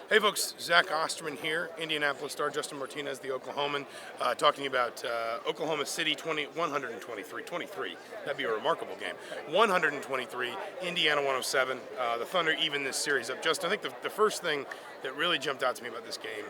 Hey folks, Zach Osterman here, Indianapolis Star, Justin Martinez, the Oklahoman, talking about Oklahoma City 23, that'd be a remarkable game. 123, Indiana 107. The Thunder even this series up. Justin, I think the first thing that really jumped out to me about this game,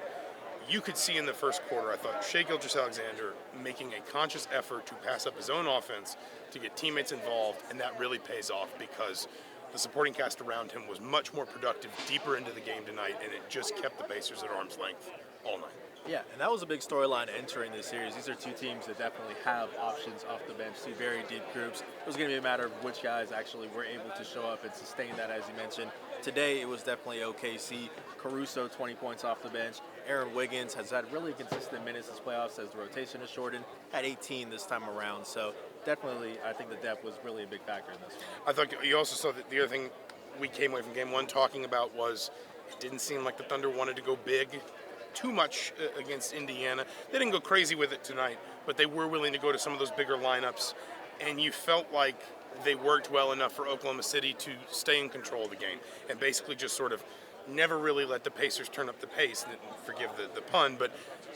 you could see in the first quarter, I thought Shai Gilgeous-Alexander making a conscious effort to pass up his own offense to get teammates involved, and that really pays off because the supporting cast around him was much more productive deeper into the game tonight, and it just kept the Pacers at arm's length all night. Yeah, and that was a big storyline entering this series. These are two teams that definitely have options off the bench, two very deep groups. It was going to be a matter of which guys actually were able to show up and sustain that, as you mentioned. Today, it was definitely OKC. Caruso, 20 points off the bench. Aaron Wiggins has had really consistent minutes this playoffs as the rotation is shortened. Had 18 this time around, so definitely I think the depth was really a big factor in this one. I thought you also saw that the other thing we came away from game one talking about was it didn't seem like the Thunder wanted to go big too much against Indiana. They didn't go crazy with it tonight, but they were willing to go to some of those bigger lineups, and you felt like they worked well enough for Oklahoma City to stay in control of the game and basically just sort of never really let the Pacers turn up the pace. Forgive the pun, but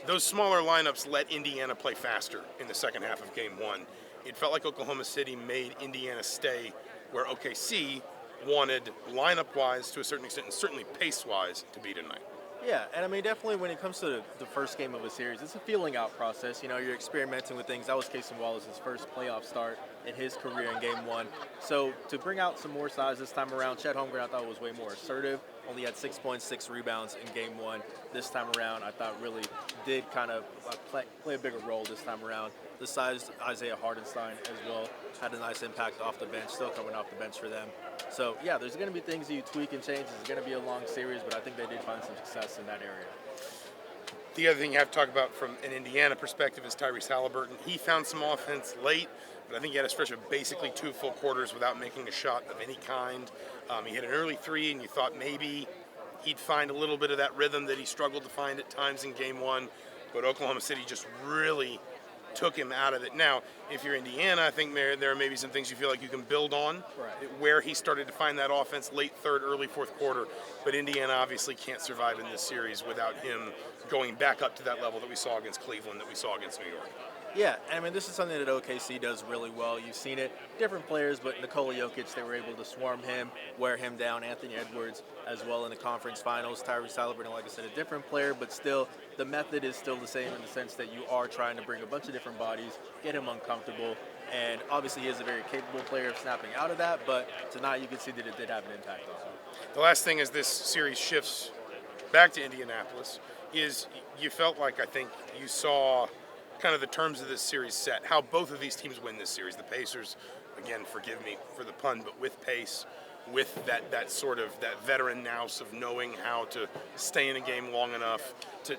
those smaller lineups let Indiana play faster in the second half of game one. It felt like Oklahoma City made Indiana stay where OKC wanted lineup-wise to a certain extent and certainly pace-wise to be tonight. Yeah, and I mean, definitely when it comes to the first game of a series, it's a feeling out process. You know, you're experimenting with things. That was Casey Wallace's first playoff start in his career in game one. So to bring out some more size this time around, Chet Holmgren I thought was way more assertive. Only had 6.6 rebounds in game one. This time around, I thought really did kind of play a bigger role this time around. The size Isaiah Hartenstein as well had a nice impact off the bench, still coming off the bench for them. So yeah, there's going to be things that you tweak and change. It's going to be a long series, but I think they did find some success in that area. The other thing you have to talk about from an Indiana perspective is Tyrese Haliburton. He found some offense late, but I think he had a stretch of basically 2 full quarters without making a shot of any kind. He hit an early three, and you thought maybe he'd find a little bit of that rhythm that he struggled to find at times in game one, but Oklahoma City just really took him out of it. Now, if you're Indiana, I think there are maybe some things you feel like you can build on, where he started to find that offense late third, early fourth quarter. But Indiana obviously can't survive in this series without him going back up to that level that we saw against Cleveland, that we saw against New York. Yeah, and I mean, this is something that OKC does really well. You've seen it, different players, but Nikola Jokic, they were able to swarm him, wear him down. Anthony Edwards as well in the conference finals. Tyrese Haliburton, like I said, a different player, but still, the method is still the same in the sense that you are trying to bring a bunch of different bodies, get him uncomfortable, and obviously he is a very capable player of snapping out of that, but tonight you can see that it did have an impact on him. The last thing as this series shifts back to Indianapolis is you felt like, I think, you saw kind of the terms of this series set, how both of these teams win this series. The Pacers, again, forgive me for the pun, but with pace, with that sort of that veteran nous of knowing how to stay in a game long enough to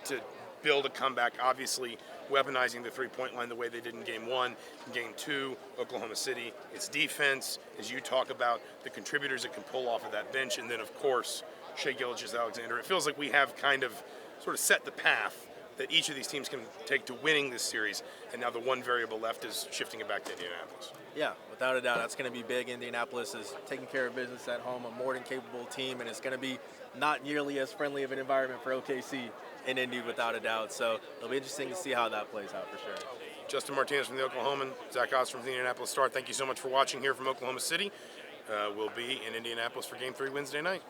build a comeback, obviously weaponizing the three-point line the way they did in game one. In game two, Oklahoma City, its defense, as you talk about, the contributors it can pull off of that bench, and then, of course, Shai Gilgeous-Alexander. It feels like we have kind of sort of set the path that each of these teams can take to winning this series, and now the one variable left is shifting it back to Indianapolis. Yeah, without a doubt, that's going to be big. Indianapolis is taking care of business at home, a more than capable team, and it's going to be not nearly as friendly of an environment for OKC in Indy, without a doubt. So it'll be interesting to see how that plays out for sure. Justin Martinez from the Oklahoman, Zach Oster from the Indianapolis Star. Thank you so much for watching here from Oklahoma City. We'll be in Indianapolis for Game 3 Wednesday night.